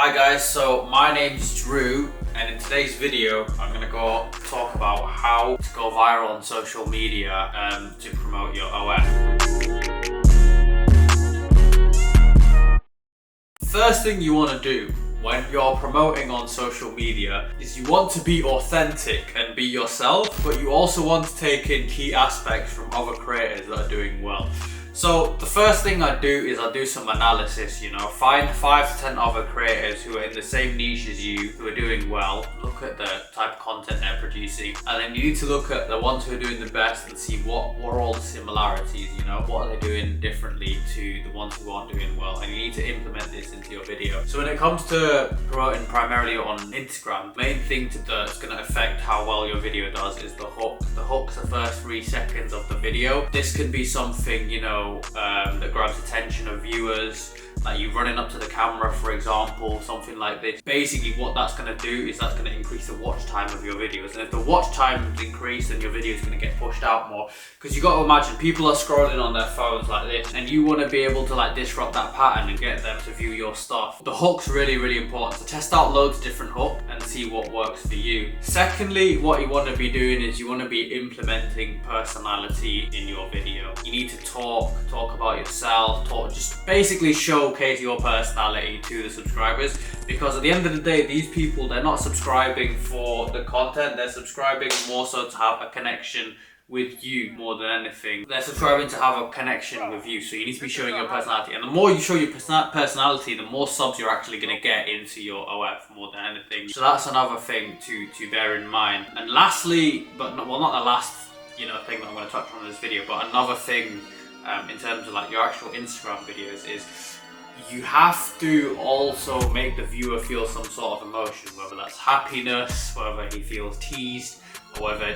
Hi guys, so my name's Drew, and in today's video I'm going to go talk about how to go viral on social media to promote your OF. First thing you want to do when you're promoting on social media is you want to be authentic and be yourself, but you also want to take in key aspects from other creators that are doing well. So the first thing I do is I do some analysis, find 5 to 10 other creators who are in the same niche as you, who are doing well, look at the type of content they're producing, and then you need to look at the ones who are doing the best and see what are all the similarities, what are they doing differently to the ones who aren't doing well, and you need to implement this into your video. So when it comes to promoting primarily on Instagram, the main thing that's going to affect how well your video does is the hook. The hook's the first 3 seconds of the video. This can be something, that grabs attention of viewers, like you running up to the camera, for example, something like this. Basically what that's going to do is that's going to increase the watch time of your videos, and if the watch time is increased, then your video is going to get pushed out more, because you got to imagine people are scrolling on their phones like this, and you want to be able to disrupt that pattern and get them to view your stuff. The hook's really important, so test out loads of different hooks and see what works for you. Secondly, what you want to be doing is you want to be implementing personality in your video. You need to talk about yourself, just basically showcase your personality to the subscribers, because at the end of the day, these people, they're not subscribing for the content, they're subscribing more so to have a connection with you more than anything. They're subscribing to have a connection with you, so you need to be showing your personality, and the more you show your personality, the more subs you're actually going to get into your OF more than anything. So that's another thing to bear in mind. And lastly, but not the last thing that I'm going to touch on in this video, but another thing in terms of your actual Instagram videos is you have to also make the viewer feel some sort of emotion, whether that's happiness, whether he feels teased, or whether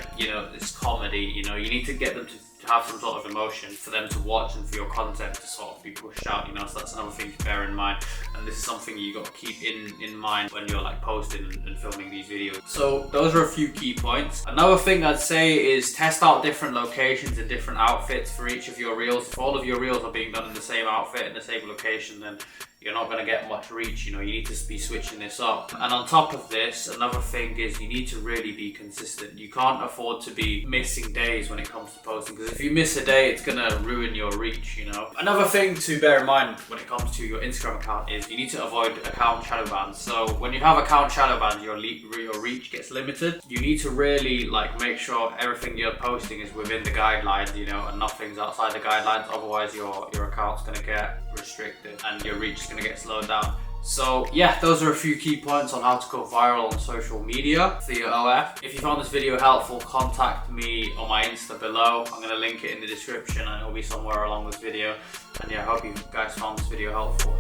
it's comedy. You need to get them to have some sort of emotion for them to watch and for your content to sort of be pushed out, so that's another thing to bear in mind, and this is something you got to keep in mind when you're posting and filming these videos. So those are a few key points. Another thing I'd say is test out different locations and different outfits for each of your reels. If all of your reels are being done in the same outfit, in the same location, then you're not going to get much reach. You need to be switching this up. And on top of this, another thing is you need to really be consistent. You can't afford to be missing days when it comes to posting, because if you miss a day, it's going to ruin your reach. Another thing to bear in mind when it comes to your Instagram account is you need to avoid account shadow bans. So when you have account shadow bans, your reach gets limited. You need to really make sure everything you're posting is within the guidelines, and nothing's outside the guidelines. Otherwise your account's going to get restricted and your reach is going to get slowed down. So yeah, those are a few key points on how to go viral on social media for your OF. If you found this video helpful, contact me on my Insta below. I'm going to link it in the description, and it'll be somewhere along this video. And yeah, I hope you guys found this video helpful.